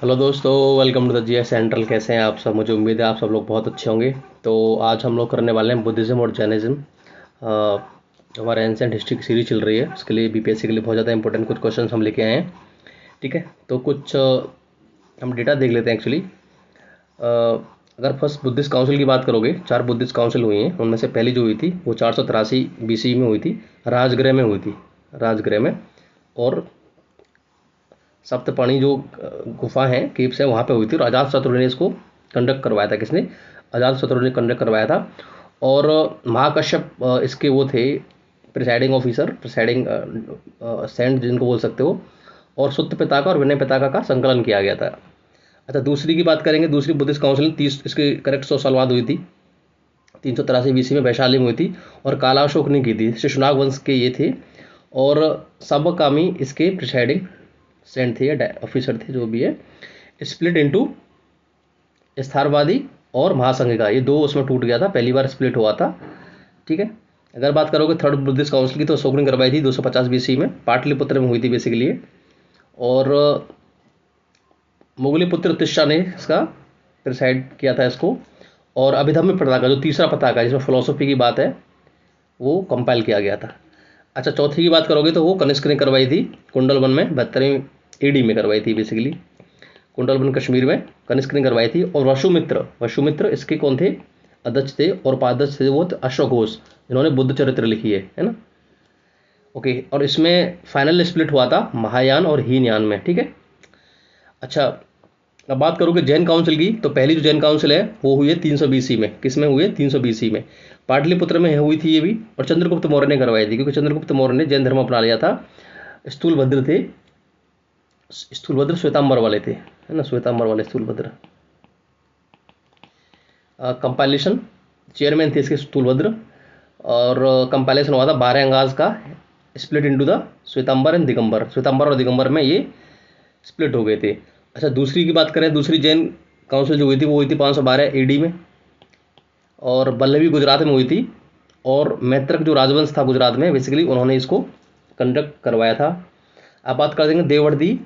Hello दोस्तों, welcome to the GS central. कैसे हैं आप सब? मुझे उम्मीद है आप सब लोग बहुत अच्छे होंगे। तो आज हम लोग करने वाले हैं बुद्धिज़्म और जैनिज़्म। हमारे एंशिएंट हिस्ट्री की सीरीज चल रही है, उसके लिए बीपीएससी के लिए बहुत ज़्यादा इंपॉर्टेंट कुछ क्वेश्चन हम लेके आए हैं। ठीक है, तो कुछ हम डेटा देख लेते हैं एक्चुअली। अगर फर्स्ट बुद्धिस्ट काउंसिल की बात करोगे, 4 बुद्धिस्ट काउंसिल हुई हैं। उनमें से पहली जो हुई थी वो 483 बीसी में हुई थी, राजगृह में हुई थी, राजगृह में। और सप्तपाणी जो गुफा है, केव्स है, वहाँ पे हुई थी। और अजातशत्रु ने इसको कंडक्ट करवाया था। किसने? अजातशत्रु ने कंडक्ट करवाया था। और महाकश्यप इसके वो थे प्रिसाइडिंग ऑफिसर, प्रिसाइडिंग सेंट जिनको बोल सकते हो। और सुत्त पिताका और विनय पिताका का संकलन किया गया था। अच्छा, दूसरी की बात करेंगे। दूसरी बुद्धिस्ट काउंसिल 30 इसकी करेक्ट 100 साल बाद हुई थी, 383 बीसी में वैशाली में हुई थी। और कालाशोक ने की थी। शिशुनाग वंश के ये थे। और सबकामी इसके प्रिसाइडिंग सेंट थे या ऑफिसर थे, जो भी है। स्प्लिट इनटू स्थारवादी और महासंघिका, ये दो उसमें टूट गया था, पहली बार स्प्लिट हुआ था। ठीक है। अगर बात करोगे थर्ड बुद्धिस्ट काउंसिल की, तो सोगुन करवाई थी 250 बीसी में, पाटलिपुत्र में हुई थी बेसिकली। और मुगलीपुत्र तिस्सा ने इसका प्रिसाइड किया था इसको। और अभिधम्म पताका, जो तीसरा पताका है जिसमें फिलोसफी की बात है, वो कंपाइल किया गया था। अच्छा, चौथी की बात करोगे तो वो कनिष्क ने करवाई थी, कुंडलवन में 72वीं एडी में करवाई थी बेसिकली। कुंडलवन कश्मीर में कनिष्क ने करवाई थी। और वसुमित्र इसके कौन थे? अध्यक्ष थे। और उपाध्यक्ष थे वो अश्वक घोष, जिन्होंने बुद्ध चरित्र लिखी है ना। ओके। और इसमें फाइनल स्प्लिट हुआ था महायान और हीनयान में। ठीक है। अच्छा, अब बात करोगे जैन काउंसिल की, तो पहली जो जैन काउंसिल है वो हुई है 300 बीसी में। किस में हुई है? 300 बीसी में पाटलिपुत्र में हुई थी ये भी। और चंद्रगुप्त मौर्य ने करवाई थी, क्योंकि चंद्रगुप्त मौर्य ने जैन धर्म अपना लिया था। स्थूलभद्र थे, स्थूलभद्र श्वेतांबर वाले थे, है ना, श्वेतांबर वाले स्थूलभद्र। कंपाइलेशन चेयरमैन थे इसके स्थूलभद्र। और कंपाइलेशन हुआ था 12 अंगाज का, split into the Shvetambar and Digambar. Shvetambar और दिगंबर में ये स्प्लिट हो गए थे। अच्छा, दूसरी की बात करें, दूसरी जैन काउंसिल जो हुई थी वो हुई थी 512 एडी में। और बल्लभी गुजरात में हुई थी। और मैत्रक जो राजवंश था गुजरात में, बेसिकली उन्होंने इसको कंडक्ट करवाया था। अब बात कर देंगे देववर्दी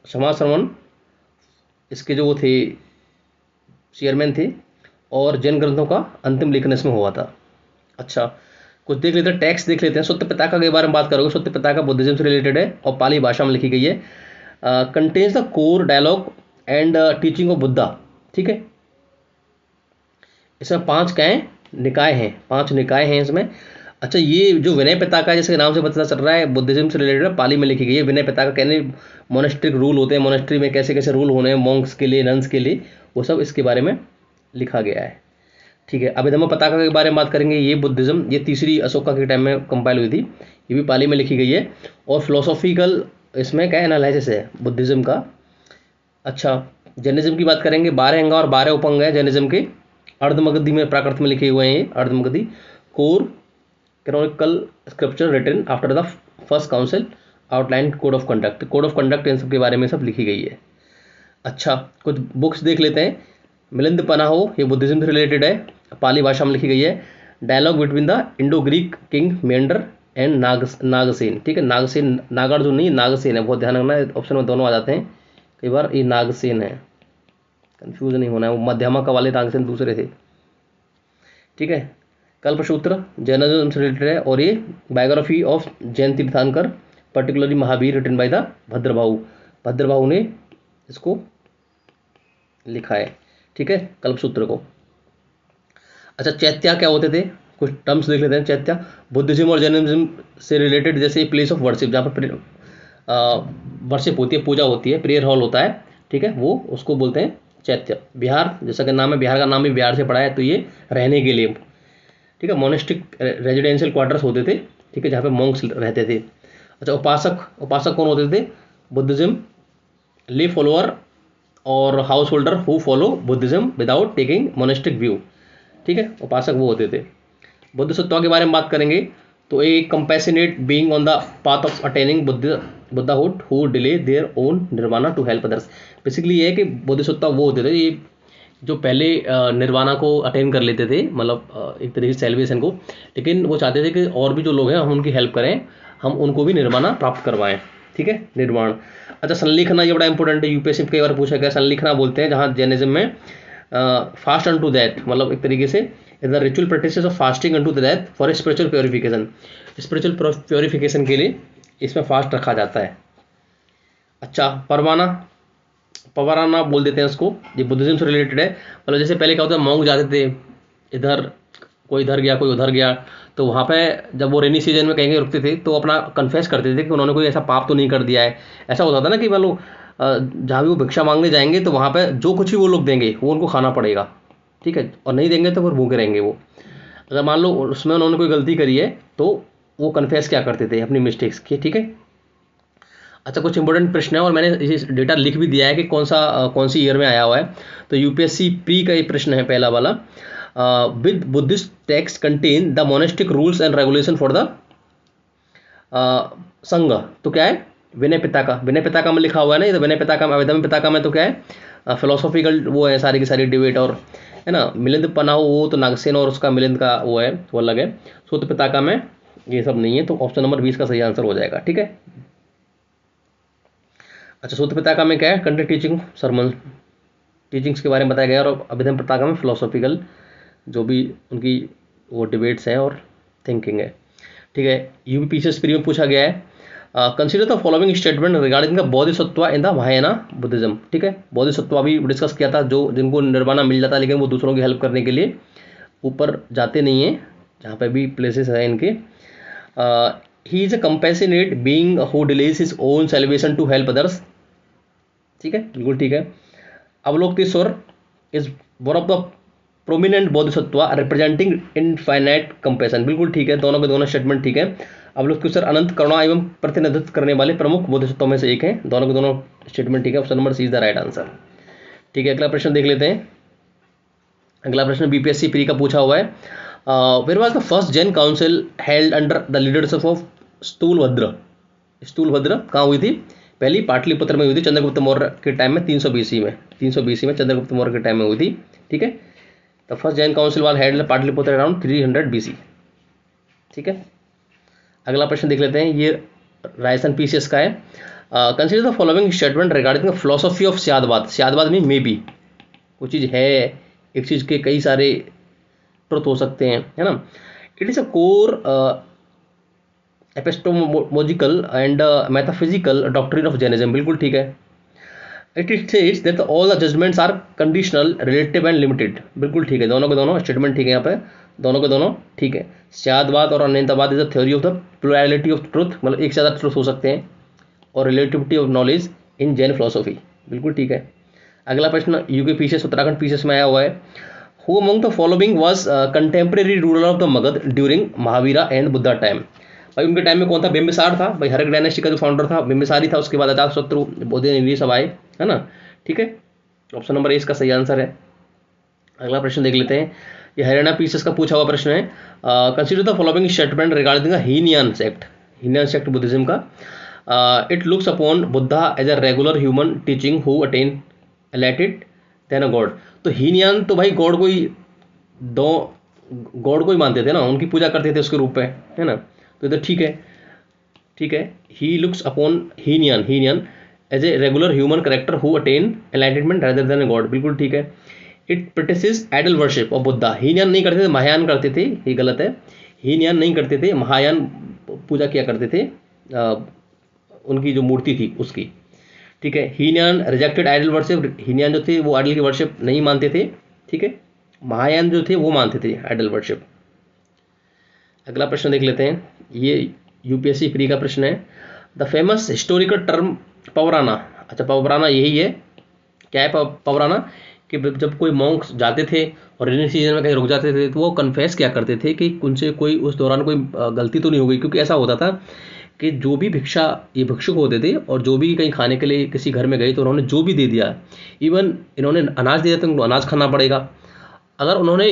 समाश्रमण, इसके जो वो थे चेयरमैन थे। और जैन ग्रंथों का अंतिम लेखन इसमें हुआ था। अच्छा, कुछ देख लेते हैं, टैक्स देख लेते हैं। सुत्त पिताका के बारे में बात करोगे, सुत्त पिताका बुद्धिज्म से रिलेटेड है और पाली भाषा में लिखी गई है। Contains the core dialogue and teaching of Buddha. ठीक है। इसमें 5 क्या हैं? निकाय हैं, 5 निकाय हैं इसमें। अच्छा, ये जो विनय पिताका जिसके नाम से पता चल रहा है, बुद्धिज्म से रिलेटेड है, पाली में लिखी गई है। विनय पिताका कहने मोनेस्ट्रिक रूल होते हैं, मोनेस्ट्री में कैसे कैसे रूल होने हैं मॉन्क्स के लिए, नन्स के लिए, वो सब इसके बारे में लिखा गया है। ठीक है। अभिधम्म पताका के बारे में बात करेंगे। ये बुद्धिज्म, ये तीसरी अशोका के टाइम में कंपाइल हुई थी, ये भी पाली में लिखी गई है। और फिलोसॉफिकल इसमें क्या एनालिसिस है बुद्धिज्म का। अच्छा, जैनिज्म की बात करेंगे। 12 अंग और 12 उपंग है जैनिज्म के। अर्धमगधी में प्राकृत में लिखे हुए हैं ये, Ardhamagadhi. Core canonical scripture written after the first council, outline code of conduct, code of conduct in सब के बारे में सब लिखी गई है। अच्छा, कुछ बुक्स देख लेते हैं। मिलिंद पनाहो, ये बुद्धिज्म से रिलेटेड है, पाली भाषा में लिखी गई है। Dialogue between the Indo Greek king Menander and Nagasena. ठीक है, नागसेन, नागार्जुन नहीं, नागसेन है, बहुत ध्यान रखना है, ऑप्शन में दोनों आ जाते हैं कई बार। ये नागसेन है, कंफ्यूज नहीं होना है, वो मध्यमा का वाले नागसेन दूसरे थे। ठीक है। कल्पसूत्र जैनिज्म से रिलेटेड है। और ये biography of Jain tirthankara, particularly Mahavira, written by the Bhadrabahu, Bhadrabahu ने इसको लिखा है। ठीक है, कल्पसूत्र को। अच्छा, चैत्या क्या होते थे? कुछ टर्म्स देख लेते हैं। चैत्या बुद्धिज्म और जैनिज्म से रिलेटेड, जैसे प्लेस ऑफ वर्शिप, जहाँ पर वर्शिप होती है, पूजा होती है, प्रेयर हॉल होता है। ठीक है, वो उसको बोलते हैं चैत्य। बिहार, जैसा कि नाम है, बिहार का नाम भी बिहार से पड़ा है, तो ये रहने के लिए, ठीक है, मोनेस्टिक रेजिडेंशियल क्वार्टर्स होते थे। ठीक है, जहाँ पे मॉन्क्स रहते थे। अच्छा, उपासक, उपासक कौन होते थे? बुद्धिज्म ले फॉलोअर और house holder who follow Buddhism without taking monastic view. ठीक है, उपासक वो होते थे। बुद्ध सत्ता के बारे में बात करेंगे, तो a compassionate being on the path of attaining buddhahood who delay their own nirvana to help others. Basically ये है कि बोधिसत्व वो होते थे ये जो पहले निर्वाणा को अटेन कर लेते थे, मतलब एक तरीके से सेलिब्रेशन को, लेकिन वो चाहते थे कि और भी जो लोग हैं हम उनकी हेल्प करें, हम उनको भी निर्वाणा प्राप्त करवाएं। ठीक है, निर्वाण। अच्छा, संलिखना ये बड़ा इंपॉर्टेंट है, यूपीएससी कई बार पूछा गया। संलिखना बोलते हैं जहाँ जैनिज्म में फास्ट अन टू दैट, मतलब एक तरीके से the ritual practices of fasting unto that for spiritual purification, spiritual purification के लिए इसमें फास्ट रखा जाता है। अच्छा, परवाना, पवराना बोल देते हैं उसको, ये बुद्धिज्म से रिलेटेड है। मतलब जैसे पहले क्या होता है, मॉन्क जाते थे इधर, कोई इधर गया कोई उधर गया, तो वहाँ पे जब वो रेनी सीजन में कहीं कहीं रुकते थे तो अपना कन्फेस करते थे कि उन्होंने कोई ऐसा पाप तो नहीं कर दिया है। ऐसा होता था ना कि मान लो जहाँ भी वो भिक्षा मांगने जाएंगे तो वहाँ पे जो कुछ भी वो लोग देंगे वो उनको खाना पड़ेगा, ठीक है, और नहीं देंगे तो फिर भूखे रहेंगे वो। अगर मान लो उसमें उन्होंने कोई गलती करी है तो वो कन्फेस क्या करते थे अपनी मिस्टेक्स की, ठीक है। अच्छा, कुछ इंपॉर्टेंट प्रश्न है और मैंने इस डेटा लिख भी दिया है कि कौन सी ईयर में आया हुआ है। तो यूपीएससी प्री का ये प्रश्न है पहला वाला, with Buddhist text contain the monastic rules and regulation for the संघ। तो क्या है, विनय पिताका, विनय पिताका में लिखा हुआ है ना, ये तो विनय पिताका में, आवेदन पिताका में तो क्या है, फिलोसॉफिकल वो है सारी की सारी डिबेट, और है ना, मिलिंद पन्ना वो तो नागसेन और उसका मिलिंद का वो है, वो अलग है। सूत्र पिताका में ये सब नहीं है, तो ऑप्शन नंबर 20 का सही आंसर हो जाएगा, ठीक है। अच्छा, सूत्र पिताका में क्या है, कंटेंट टीचिंग सरमन, टीचिंग्स के बारे में बताया गया, और अभिधम पिताका में फिलोसॉफिकल जो भी उनकी वो डिबेट्स हैं और थिंकिंग है, ठीक है। यूपीपीसीएस प्री में पूछा गया है, consider the following statement regarding the Bodhisattva in the Mahayana Buddhism, ठीक है। बोधिसत्व अभी डिस्कस किया था, जो जिनको निर्वाणा मिल जाता है लेकिन वो दूसरों की हेल्प करने के लिए ऊपर जाते नहीं है, जहाँ पे भी प्लेसेस हैं इनके। He is a compassionate being who delays his own celebration to help others, ठीक है, बिल्कुल ठीक है। Avalokiteshvara is one of the prominent bodhisattva representing infinite compassion, बिल्कुल ठीक है, दोनों के दोनों स्टेटमेंट ठीक है। अवलोकितेश्वर अनंत करुणा एवं प्रतिनिधित्व करने वाले प्रमुख बोधिसत्वों में से एक है, दोनों के दोनों स्टेटमेंट ठीक है, option number C is the right answer, ठीक है। अगला प्रश्न देख लेते हैं। अगला प्रश्न बीपीएससी प्री का पूछा हुआ है, where was the first Jain council held under the leadership of Sthulabhadra. Sthulabhadra कहाँ हुई थी, पहली पाटलिपुत्र में हुई थी, चंद्रगुप्त मौर्य के टाइम में 320 में, 320 में चंद्रगुप्त मौर्य के टाइम में हुई थी, ठीक है। The first Jain council was held Pataliputra around 300 BC, ठीक है। अगला प्रश्न देख लेते हैं, ये रायसन पीसीएस का है, consider the following statement regarding the philosophy of Syadvada. Syadvada में मे बी कोई चीज़ है, एक चीज़ के कई सारे ट्रुथ हो सकते हैं, है ना। It is a core epistemological and metaphysical doctrine of Jainism, बिल्कुल ठीक है। It states that all the judgments are conditional, relative and limited, बिल्कुल ठीक है, दोनों के दोनों स्टेटमेंट ठीक है, यहाँ पे दोनों के दोनों ठीक है। स्यादवाद और Anantavada is the theory of the plurality of truth, मतलब एक से ज़्यादा ट्रुथ हो सकते हैं, और relativity of knowledge in Jain philosophy, बिल्कुल ठीक है। अगला प्रश्न यूके पीसीएस उत्तराखंड पीसीएस में आया हुआ है, who among the following was contemporary ruler of the Magadh during Mahavira and Buddha time. भाई उनके टाइम में कौन था, बिम्बिसार था, भाई हरक डायनेस्टी का जो फाउंडर था बिम्बिसार ही था, उसके बाद अजातशत्रु, बोधिन, ये सब आए, है ना, ठीक है। ऑप्शन नंबर ए इसका सही आंसर है। अगला प्रश्न देख लेते हैं, ये हरियाणा पीसीएस का पूछा हुआ प्रश्न है, consider the following statement regarding the Hinayana sect, Hinayana sect Buddhism का, it looks upon Buddha as a regular human teaching who attain एलाइटेड देन अ गॉड। तो हीनियन तो भाई गॉड को ही गॉड को ही मानते थे ना, उनकी पूजा करते थे उसके रूप में, है ना, तो इधर ठीक है, ठीक है। He looks upon Hinayana as a regular human character who attain enlightenment rather than god, बिल्कुल ठीक है। It practices idol worship of Buddha, Hinayana नहीं करते थे, महायान करते थे, ये गलत है, हीनियन नहीं करते थे, महायान पूजा किया करते थे, उनकी जो मूर्ति थी उसकी, ठीक है। हीनियन रिजेक्टेड आइडल वर्शिप, हीनियन जो थे वो आइडल की वर्शिप नहीं मानते थे, ठीक है। महायान जो थे वो मानते थे आइडल वर्शिप। अगला प्रश्न देख लेते हैं, ये यूपीएससी प्री का प्रश्न है, द फेमस हिस्टोरिकल टर्म पवराना। अच्छा, पवराना यही है, क्या है पवराना, कि जब कोई मॉन्क्स जाते थे और रेनी सीजन में कहीं रुक जाते थे तो वो कन्फेस क्या करते थे कि उनसे कोई उस दौरान कोई गलती तो नहीं हो गई, क्योंकि ऐसा होता था कि जो भी भिक्षा, ये भिक्षुक होते थे और जो भी कहीं खाने के लिए किसी घर में गए तो उन्होंने जो भी दे दिया, इवन इन्होंने अनाज दे दिया तो उनको अनाज खाना पड़ेगा। अगर उन्होंने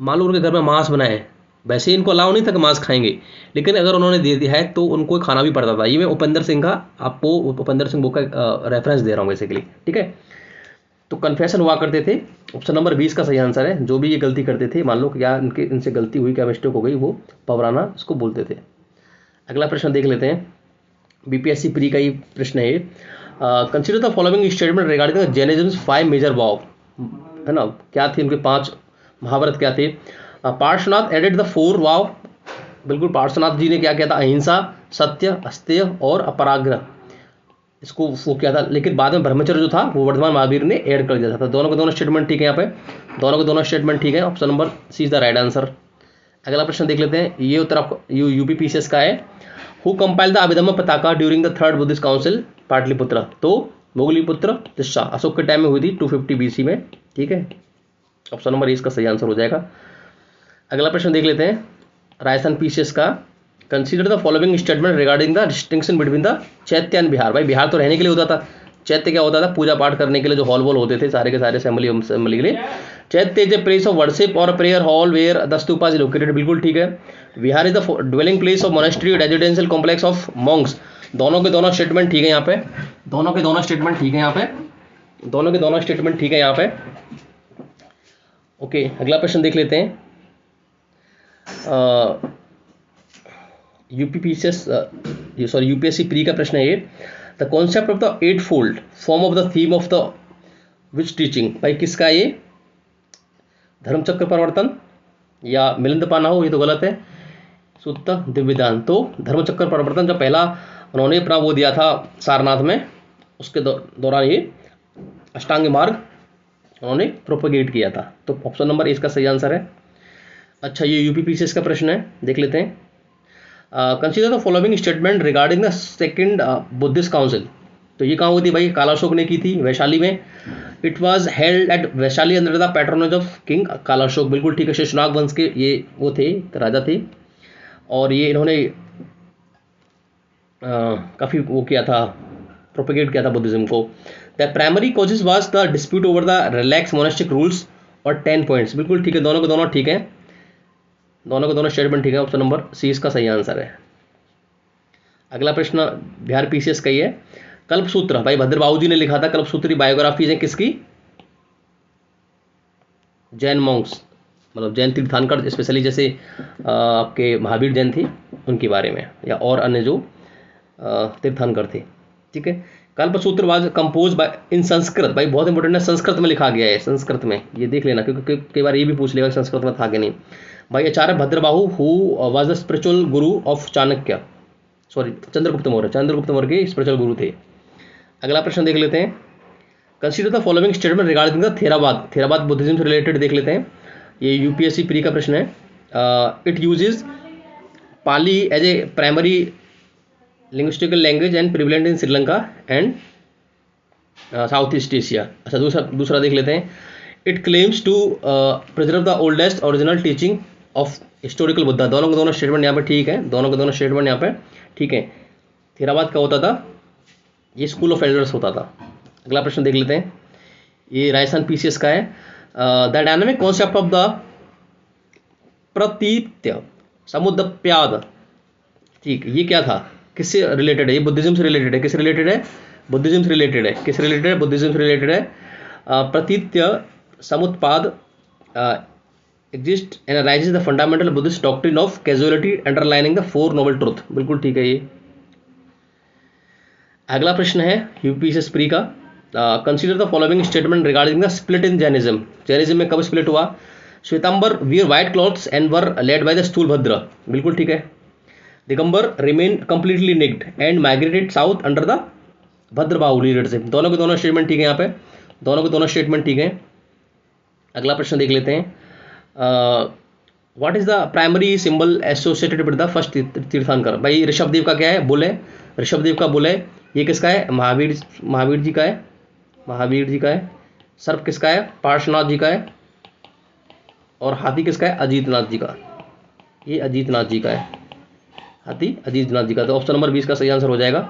मान लो उनके घर में मांस बनाए, वैसे इनको अलाउ नहीं था कि मांस खाएंगे, लेकिन अगर उन्होंने दे दिया है तो उनको खाना भी पड़ता था। ये मैं उपेंद्र सिंह का, आपको उपेंद्र सिंह बुक का रेफरेंस दे रहा हूँ बेसिकली, ठीक है। तो कन्फेशन हुआ करते थे, ऑप्शन नंबर 20 का सही आंसर है। जो भी ये गलती करते थे, मान लो क्या इनसे गलती हुई, क्या मिस्टेक हो गई, वो पवराना इसको बोलते थे। अगला प्रश्न देख लेते हैं, बीपीएससी प्री का ही प्रश्न है। Consider the following statement regarding Jainism 5 major vows, है ना, क्या थी उनके 5 महाव्रत क्या थे। पार्श्वनाथ एडेड द 4 वाव, बिल्कुल पार्श्वनाथ जी ने क्या किया था, अहिंसा, सत्य, अस्तेय और अपराग्रह, इसको वो किया था, लेकिन बाद में ब्रह्मचर्य जो था वो वर्धमान महावीर ने ऐड कर दिया था। तो दोनों के दोनों स्टेटमेंट ठीक है, यहाँ पे दोनों के दोनों स्टेटमेंट ठीक है, option number C is the right answer. अगला प्रश्न देख लेते हैं, ये उत्तर आपको यूपीपीसीएस का है। हु कंपाइल द अभिधम्म पताका during the 3rd Buddhist council Pataliputra, तो मोगलीपुत्र तिस्सा, अशोक के टाइम में हुई थी 250 बीसी में, ठीक है, ऑप्शन नंबर इसका सही आंसर हो जाएगा। अगला प्रश्न देख लेते हैं राजस्थान पीसीएस का। Consider the following statement regarding the distinction between the चैत्य एंड बिहार। भाई बिहार तो रहने के लिए होता था, चैत्य क्या होता था, पूजा पाठ करने के लिए जो हॉल वॉल होते थे सारे के सारे असेंबली के लिए। Chaitya is a place of worship और prayer hall where the stupa is located, बिल्कुल ठीक है। Vihara is the dwelling place of monastery residential complex of monks, दोनों के दोनों स्टेटमेंट ठीक है यहाँ पे, दोनों के दोनों स्टेटमेंट ठीक है यहाँ पे, दोनों के दोनों स्टेटमेंट ठीक है यहाँ पे। ओके, अगला प्रश्न देख लेते हैं। यूपीएससी प्री का प्रश्न है ये। The concept of the 8-fold form of the theme of the which teaching, भाई किसका ये, धर्मचक्र परिवर्तन या मिलिंद पाना हो, ये तो गलत है, सूत्र दिव्यदान। तो धर्मचक्र परिवर्तन जब पहला उन्होंने अपना वो दिया था सारनाथ में, उसके दौरान ये अष्टांग मार्ग उन्होंने प्रोपोगेट किया था, तो ऑप्शन नंबर इसका सही आंसर है। अच्छा, ये यूपीपीसीएस का प्रश्न है, देख लेते हैं। Consider the following statement regarding the 2nd Buddhist council, तो ये कहाँ हुई थी भाई, कालाशोक ने की थी वैशाली में। It was held at Vaishali under the patronage of king Kalashoka, बिल्कुल ठीक है, शेषनाग वंश के ये वो थे, राजा थे, और ये इन्होंने काफ़ी वो किया था, प्रोपेगेट किया था बुद्धिज्म को। The primary causes was the dispute over the relax monastic rules और 10 पॉइंट्स, बिल्कुल ठीक है, दोनों के दोनों ठीक है, दोनों के दोनों स्टेटमेंट ठीक है, ऑप्शन नंबर सी इसका सही आंसर है। अगला प्रश्न बिहार पीसीएस का ही है। कल्पसूत्र, भाई भद्रबाहू जी ने लिखा था, कल्पसूत्री बायोग्राफीज है किसकी, जैन मॉन्क्स, मतलब जैन तीर्थंकर, स्पेशली जैसे आपके महावीर जैन थे उनके बारे में, या और अन्य जो तीर्थंकर थे, ठीक है। कल्पसूत्र वाज कंपोज बाय इन संस्कृत, भाई बहुत इंपॉर्टेंट है, संस्कृत में लिखा गया है, संस्कृत में, ये देख लेना क्योंकि कई बार ये भी पूछ लेगा संस्कृत में था कि नहीं। भाई आचार्य Bhadrabahu who was the spiritual Guru of Chanakya, sorry Chandragupta Maurya, Chandragupta Maurya के स्पिरिचुअल गुरु थे। अगला प्रश्न देख लेते हैं। Consider the following statement regarding the Theravada, Theravada Buddhism से रिलेटेड देख लेते हैं, ये यूपीएससी प्री का प्रश्न है। It uses Pali as a primary लिंग्विस्टिकल language and prevalent in Sri Lanka and south east Asia. अच्छा, दूसरा देख लेते हैं। It claims to preserve the oldest original teaching of historical Buddha, दोनों के दोनों स्टेटमेंट यहाँ पे ठीक है, दोनों के दोनों स्टेटमेंट यहाँ पे ठीक है। थेरावाद क्या होता था, ये स्कूल ऑफ एल्डर्स होता था। अगला प्रश्न देख लेते हैं, ये राजस्थान पीसीएस का है। The dynamic concept of the Pratitya Samutpada, ठीक, ये क्या था, किससे रिलेटेड है, ये बुद्धिज्म से रिलेटेड है, किससे रिलेटेड है, बुद्धिज्म से रिलेटेड है, किससे रिलेटेड है, बुद्धिज्म से रिलेटेड है। Pratitya Samutpada exist and arises the fundamental Buddhist doctrine of causality underlining the 4 noble truth, बिल्कुल ठीक है ये। अगला प्रश्न है यूपीएससी प्री का। Consider the following statement regarding the split in Jainism, Jainism में कब स्प्लिट हुआ। Shvetambara wear white clothes and were led by the Sthulabhadra, बिल्कुल ठीक है। Digambara remain completely naked and migrated south under the Bhadrabahu leadership, दोनों के दोनों स्टेटमेंट ठीक है यहाँ पे, दोनों के दोनों स्टेटमेंट ठीक है। अगला प्रश्न देख लेते हैं। What is the primary symbol associated with the first तीर्थंकर, भाई ऋषभदेव का क्या है, बुल है, ऋषभदेव का बुल है। ये किसका है, महावीर जी का है, महावीर जी का है। सर्प किसका है, पार्श्वनाथ जी का है। और हाथी किसका है, अजीतनाथ जी का, ये अजीतनाथ जी का है, हाथी अजीतनाथ जी का, तो ऑप्शन नंबर 20 का सही आंसर हो जाएगा।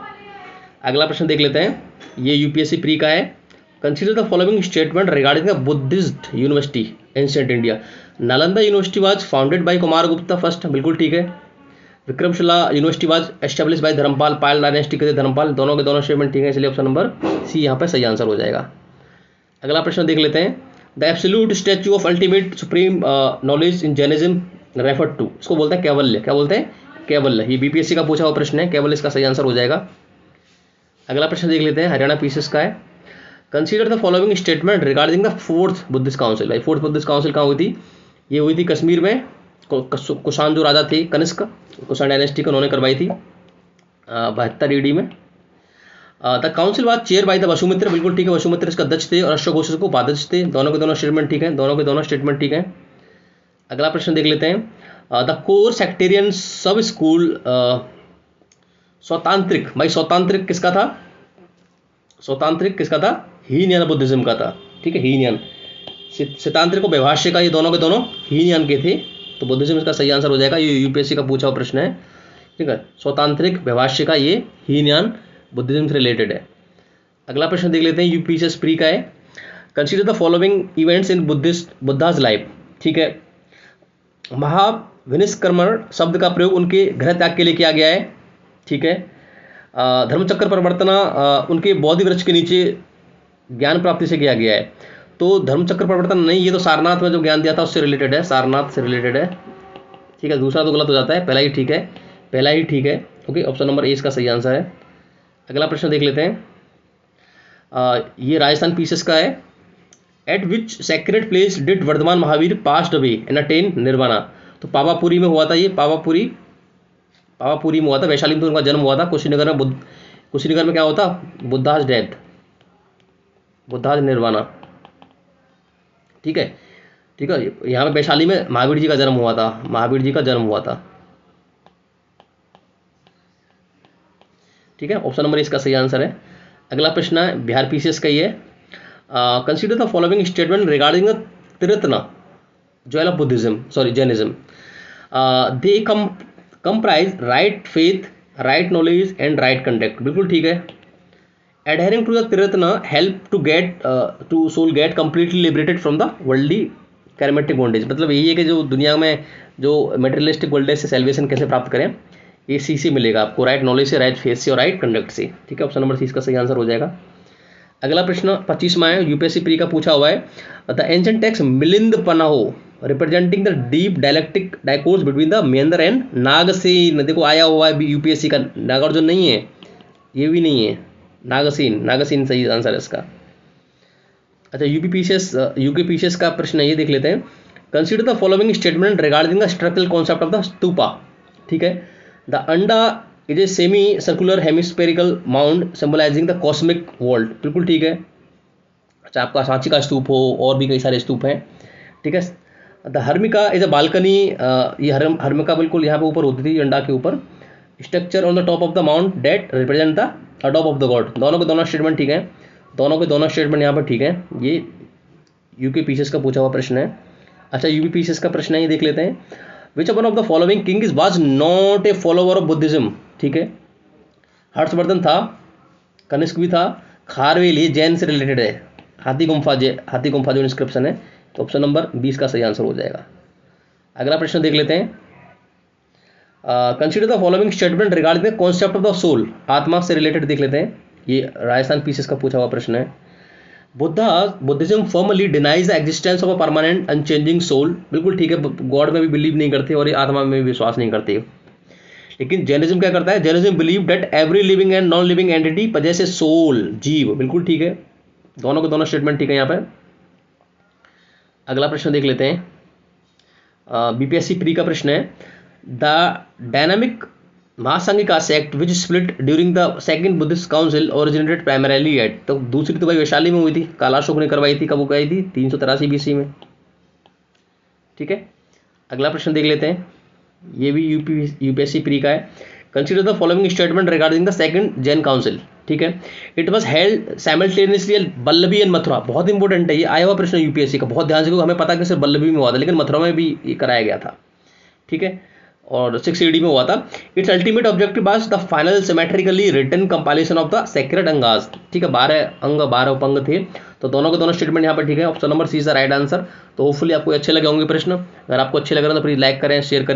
अगला प्रश्न देख लेते हैं, ये यूपीएससी प्री का है। Consider the following statement regarding the Buddhist university ancient India. Nalanda university was founded by Kumara Gupta first, बिल्कुल ठीक है। Vikramashila university was establish by Dharmapala, Pala dynasty के थे धर्मपाल, दोनों के दोनों स्टेटमेंट ठीक है, इसलिए ऑप्शन नंबर सी यहाँ पे सही आंसर हो जाएगा। अगला प्रश्न देख लेते हैं। The absolute statue of ultimate supreme knowledge in Jainism refer to, इसको बोलते हैं कैवल्य, क्या बोलते हैं, कैवल्य। ये बीपीएससी का पूछा हुआ प्रश्न है, कैवल्य इसका सही आंसर हो जाएगा। अगला प्रश्न देख लेते हैं, हरियाणा पीसीएस का है। Consider the following statement regarding the fourth Buddhist council. भाई फोर्थ बुद्धिस्ट काउंसिल कहाँ हुई थी? ये हुई थी कश्मीर में। कुषाण जो राजा थे, कनिष्क, कुषाण डायनेस्टी को उन्होंने करवाई थी 72 AD में। The council was chair by the Vasumitra. बिल्कुल ठीक है, वसुमित्र इसका अध्यक्ष थे और अश्वघोष को उपाध्यक्ष थे। दोनों के दोनों स्टेटमेंट ठीक है, दोनों के दोनों स्टेटमेंट ठीक है। अगला प्रश्न देख लेते हैं, द कोर सेक्टेरियन सब स्कूल स्वतांत्रिक। भाई स्वतांत्रिक किसका था? स्वतांत्रिक किसका था? हीनयान बुद्धिज्म का था। ठीक है, हीनयान। सिद्धांतरिक को वैभाष्य का, ये दोनों के दोनों हीनयान के थे। तो बुद्धिज्म इसका सही आंसर हो जाएगा। ये यूपीएससी का पूछा हुआ प्रश्न है। ठीक है, स्वतांत्रिक वैभाष्य का, ये हीनयान बुद्धिज्म से रिलेटेड है। अगला प्रश्न देख लेते हैं, यूपीएससी प्री का है। Consider the following events in Buddha's life. ठीक है, महाविनिष्क्रमण शब्द का प्रयोग उनके गृह त्याग के लिए किया गया है। ठीक है, धर्मचक्र परिवर्तना उनके बोधि वृक्ष के नीचे ज्ञान प्राप्ति से किया गया है। तो धर्मचक्र परिवर्तन नहीं, ये तो सारनाथ में जो ज्ञान दिया था उससे रिलेटेड है, सारनाथ से रिलेटेड है। ठीक है, दूसरा तो गलत हो जाता है, पहला ही ठीक है, पहला ही ठीक है। ओके, ऑप्शन नंबर ए इसका सही आंसर है। अगला प्रश्न देख लेते हैं, ये राजस्थान पीसीएस का है। At which sacred place did Vardhaman Mahavira passed away and attain nirvana. तो पावापुरी में हुआ था ये, पावापुरी में हुआ था, वैशाली में तो उनका जन्म हुआ था। कुशीनगर में क्या होता? बुद्धाज डेथ, बुद्धाज निर्वाणा। ठीक है, ठीक है, यहाँ पे वैशाली में महावीर जी का जन्म हुआ था, महावीर जी का जन्म हुआ था। ठीक है, ऑप्शन नंबर इसका सही आंसर है। अगला प्रश्न है, बिहार पीसीएस का ही है। Consider the following statement regarding the triratna jewel of Buddhism, sorry Jainism. They comprise right faith, right knowledge and right conduct. बिल्कुल ठीक है। Adhering to the triratna help to soul get completely liberated from the worldly karmic bondage. मतलब यही है कि जो दुनिया में जो मेटेरियलिस्टिक बॉन्डेज से सेल्वेशन कैसे प्राप्त करें, ये सी से मिलेगा आपको, राइट नॉलेज से, राइट फेथ से और राइट कंडक्ट से। ठीक है, ऑप्शन नंबर सी इसका सही आंसर हो जाएगा। अगला प्रश्न 25वां है, यूपीएससी प्री का पूछा हुआ है। The ancient text Milinda Panho representing the deep dialectic discourse between the Menander and Nagasena. देखो आया हुआ है यूपीएससी का, नागार्जुन नहीं है, ये भी नहीं है, नागसेन सही आंसर है इसका। अच्छा, यूके पीसीएस का प्रश्न ये देख लेते हैं। Consider the following statement regarding the structural concept of the stupa. ठीक है, द अंडा is a semi circular hemispherical mound symbolising the cosmic world. बिल्कुल ठीक है। अच्छा, आपका सांची का स्तूप हो, और भी कई सारे स्तूप हैं। ठीक है, the harmika is a balcony. ये हर्मिका बिल्कुल यहाँ पे ऊपर होती थी, अंडा के ऊपर। Structure on the top of the mount that represent the अडॉप ऑफ द गॉड। दोनों के दोनों स्टेटमेंट ठीक है, दोनों के दोनों स्टेटमेंट यहाँ पर ठीक है। ये यूके पीसीएस का पूछा हुआ प्रश्न है। अच्छा, यूपी पीसीएस का प्रश्न है, ये देख लेते हैं। Which one of the following king was not a follower of Buddhism. ठीक है, हर्षवर्धन था, कनिष्क भी था, खारवेल ये जैन से रिलेटेड है। हाथी गुम्फा जो इंस्क्रिप्शन है, तो ऑप्शन नंबर 20 का सही आंसर हो जाएगा। अगला प्रश्न देख लेते हैं। Consider the following statement regarding the concept of the soul. आत्मा से रिलेटेड देख लेते हैं, ये राजस्थान पीसीएस का पूछा हुआ प्रश्न है। Buddhism firmly denies the existence of a permanent unchanging soul. बिल्कुल ठीक है, गॉड में भी बिलीव नहीं करते और ये आत्मा में भी विश्वास नहीं करते। लेकिन जैनिज्म क्या करता है? Jainism believe that every living and non living entity possess a soul, jiva. बिल्कुल ठीक है, दोनों के दोनों स्टेटमेंट ठीक है यहाँ पर। अगला प्रश्न देख लेते हैं, बीपीएससी प्री का प्रश्न है। The dynamic Mahasanghika sect which split during the second Buddhist council originated primarily at. तो दूसरी तो भाई वैशाली में हुई थी, कालाशोक ने करवाई थी। कब वो गई थी? 383 BC में। ठीक है, अगला प्रश्न देख लेते हैं, ये भी यूपीएससी प्री का है। Consider the following statement regarding the second Jain council. ठीक है, it was held simultaneously eight Vallabhi and Mathura. बहुत इंपॉर्टेंट है, ये आया हुआ प्रश्न यूपीएससी का, बहुत ध्यान से, हमें पता है कि सिर्फ बल्लभी में हुआ था, लेकिन मथुरा में भी ये कराया गया था। ठीक है, और 6 AD में हुआ था। Its ultimate objective was the final symmetrically written compilation of the sacred Angas. ठीक है, 12 अंग 12 उपंग थे, तो दोनों के दोनों स्टेटमेंट यहाँ पर ठीक है। Option number C is the right answer. तो होपफुली आपको अच्छे लगे होंगे प्रश्न। अगर आपको अच्छे लग रहे हैं तो प्लीज लाइक करें, शेयर करें।